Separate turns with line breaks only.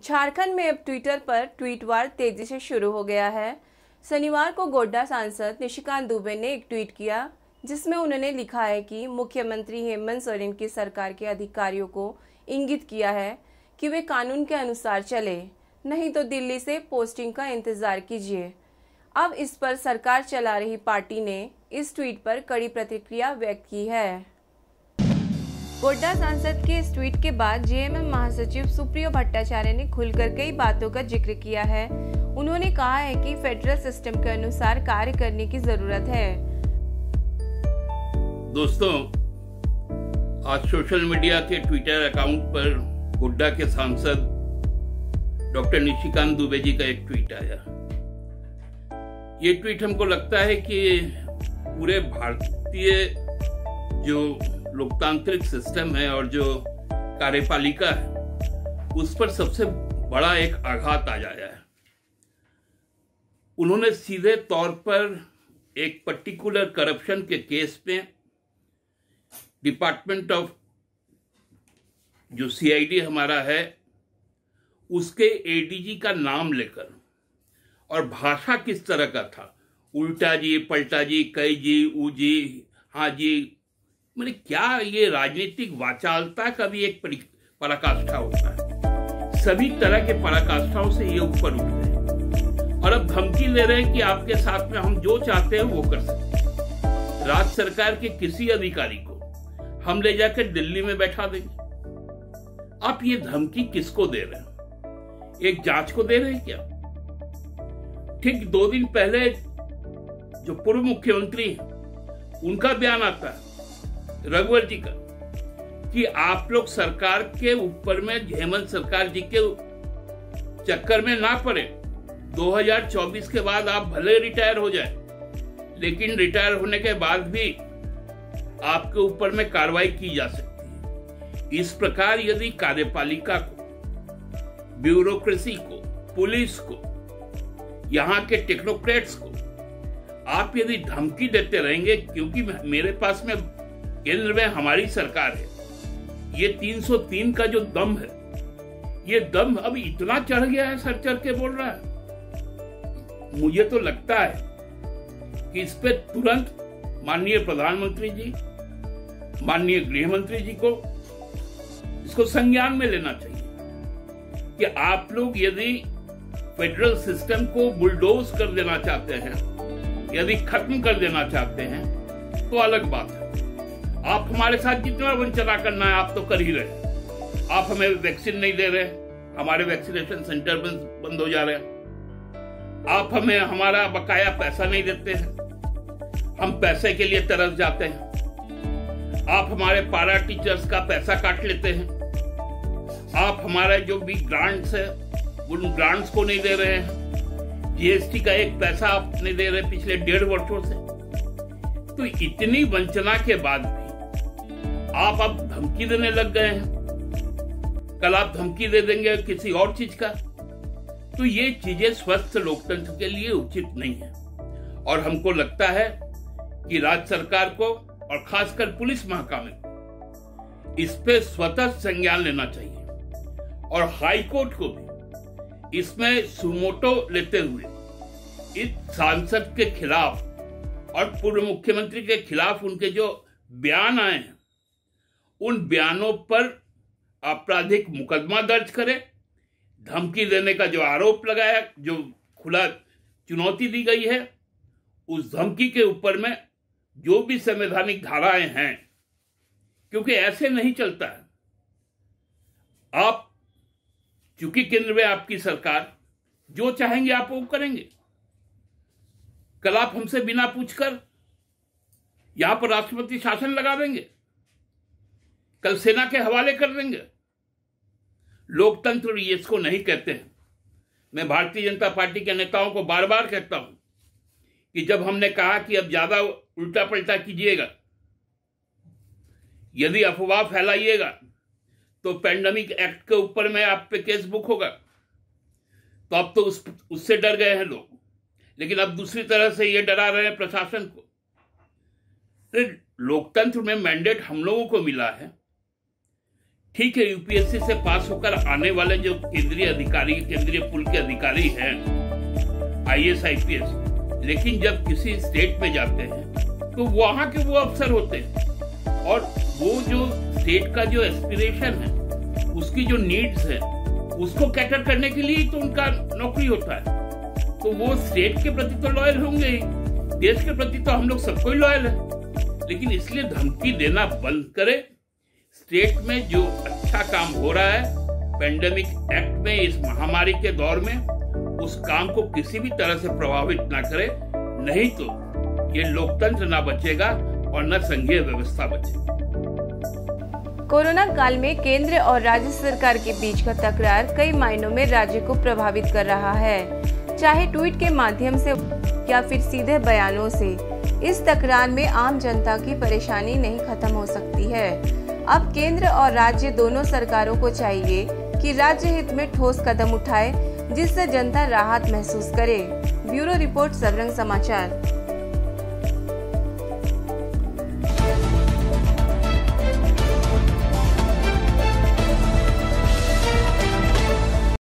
झारखंड में अब ट्विटर पर ट्वीट वार तेजी से शुरू हो गया है। शनिवार को गोड्डा सांसद निशिकांत दुबे ने एक ट्वीट किया जिसमें उन्होंने लिखा है कि मुख्यमंत्री हेमंत सोरेन की सरकार के अधिकारियों को इंगित किया है कि वे कानून के अनुसार चले, नहीं तो दिल्ली से पोस्टिंग का इंतजार कीजिए। अब इस पर सरकार चला रही पार्टी ने इस ट्वीट पर कड़ी प्रतिक्रिया व्यक्त की है। गोड्डा सांसद के इस ट्वीट के बाद जेएमएम महासचिव सुप्रियो भट्टाचार्य ने खुलकर कई बातों का जिक्र किया है। उन्होंने कहा है कि फेडरल सिस्टम के अनुसार कार्य करने की जरूरत है।
दोस्तों, आज सोशल मीडिया के ट्विटर अकाउंट पर गोड्डा के सांसद डॉक्टर निशिकांत दुबे जी का एक ट्वीट आया। ये ट्वीट हमको लगता है कि पूरे भारतीय जो लोकतांत्रिक सिस्टम है और जो कार्यपालिका है उस पर सबसे बड़ा एक आघात आ जाया है। उन्होंने सीधे तौर पर एक पर्टिकुलर करप्शन के केस में डिपार्टमेंट ऑफ जो सीआईडी हमारा है उसके एडीजी का नाम लेकर, और भाषा किस तरह का था, उल्टा जी, पलटा जी, कई जी, ऊ जी, हाँ जी, मैंने क्या ये राजनीतिक वाचालता का भी एक पराकाष्ठा होता है। सभी तरह के पराकाष्ठाओं से ये ऊपर उठ गए और अब धमकी ले रहे हैं कि आपके साथ में हम जो चाहते हैं वो कर सकते हैं। राज्य सरकार के किसी अधिकारी को हम ले जाकर दिल्ली में बैठा देंगे। आप ये धमकी किसको दे रहे हैं? एक जांच को दे रहे हैं क्या? ठीक 2 दिन पहले जो पूर्व मुख्यमंत्री हैं उनका बयान आता है रघुवर जी का कि आप लोग सरकार के ऊपर में हेमंत सरकार जी के चक्कर में ना पड़े। 2024 के बाद आप भले रिटायर हो जाए, लेकिन रिटायर होने के बाद भी आपके ऊपर में कार्रवाई की जा सकती है। इस प्रकार यदि कार्यपालिका को, ब्यूरोक्रेसी को, पुलिस को, यहाँ के टेक्नोक्रेट्स को आप यदि धमकी देते रहेंगे, क्योंकि मेरे पास में केंद्र में हमारी सरकार है, ये 303 का जो दम है, ये दम अब इतना चढ़ गया है, सर चढ़ के बोल रहा है। मुझे तो लगता है कि इस पे तुरंत माननीय प्रधानमंत्री जी, माननीय गृह मंत्री जी को इसको संज्ञान में लेना चाहिए कि आप लोग यदि फेडरल सिस्टम को बुलडोज कर देना चाहते हैं, यदि खत्म कर देना चाहते हैं तो अलग बात है। आप हमारे साथ जितना वंचना करना है आप तो कर ही रहे। आप हमें वैक्सीन नहीं दे रहे, हमारे वैक्सीनेशन सेंटर बंद हो जा रहे हैं। आप हमें हमारा बकाया पैसा नहीं देते हैं, हम पैसे के लिए तरस जाते हैं। आप हमारे पारा टीचर्स का पैसा काट लेते हैं। आप हमारे जो भी ग्रांट्स है उन ग्रांट्स को नहीं दे रहे हैं। जीएसटी का एक पैसा आप नहीं दे रहे पिछले 1.5 वर्षों से। तो इतनी वंचना के बाद भी आप अब धमकी देने लग गए हैं। कल आप धमकी दे देंगे किसी और चीज का। तो ये चीजें स्वस्थ लोकतंत्र के लिए उचित नहीं है और हमको लगता है कि राज्य सरकार को और खासकर पुलिस महकमे को इस पे स्वतः संज्ञान लेना चाहिए और हाई कोर्ट को भी इसमें सुमोटो लेते हुए इस सांसद के खिलाफ और पूर्व मुख्यमंत्री के खिलाफ उनके जो बयान आए हैं उन बयानों पर आपराधिक मुकदमा दर्ज करे। धमकी देने का जो आरोप लगाया, जो खुला चुनौती दी गई है, उस धमकी के ऊपर में जो भी संवैधानिक धाराएं हैं, क्योंकि ऐसे नहीं चलता है। आप चूंकि केंद्र में आपकी सरकार, जो चाहेंगे आप वो करेंगे। कल आप हमसे बिना पूछकर यहां पर राष्ट्रपति शासन लगा देंगे, कल सेना के हवाले कर देंगे। लोकतंत्र इसको नहीं कहते हैं। मैं भारतीय जनता पार्टी के नेताओं को बार बार कहता हूं कि जब हमने कहा कि अब ज्यादा उल्टा पलटा कीजिएगा, यदि अफवाह फैलाइएगा तो पैंडेमिक एक्ट के ऊपर में आप पे केस बुक होगा, तो अब तो उससे डर गए हैं लोग। लेकिन अब दूसरी तरह से ये डरा रहे हैं प्रशासन को। लोकतंत्र में मैंडेट हम लोगों को मिला है ठीक है, यूपीएससी से पास होकर आने वाले जो केंद्रीय अधिकारी, केंद्रीय पुल के अधिकारी हैं, आईएएस आईपीएस, लेकिन जब किसी स्टेट में जाते हैं तो वहां के वो अफसर होते हैं और वो जो स्टेट का जो एस्पिरेशन है, उसकी जो नीड्स है, उसको कैटर करने के लिए तो उनका नौकरी होता है। तो वो स्टेट के प्रति तो लॉयल होंगे ही, देश के प्रति तो हम लोग सबको ही लॉयल है, लेकिन इसलिए धमकी देना बंद करे। स्टेट में जो अच्छा काम हो रहा है पेंडेमिक एक्ट में, इस महामारी के दौर में, उस काम को किसी भी तरह से प्रभावित ना करे, नहीं तो ये लोकतंत्र ना बचेगा और न संघीय व्यवस्था बचेगी।
कोरोना काल में केंद्र और राज्य सरकार के बीच का तकरार कई मायनों में राज्य को प्रभावित कर रहा है, चाहे ट्वीट के माध्यम से या फिर सीधे बयानों से। इस तकरार में आम जनता की परेशानी नहीं खत्म हो सकती है। अब केंद्र और राज्य दोनों सरकारों को चाहिए कि राज्य हित में ठोस कदम उठाए, जिससे जनता राहत महसूस करे। ब्यूरो रिपोर्ट, सबरंग समाचार।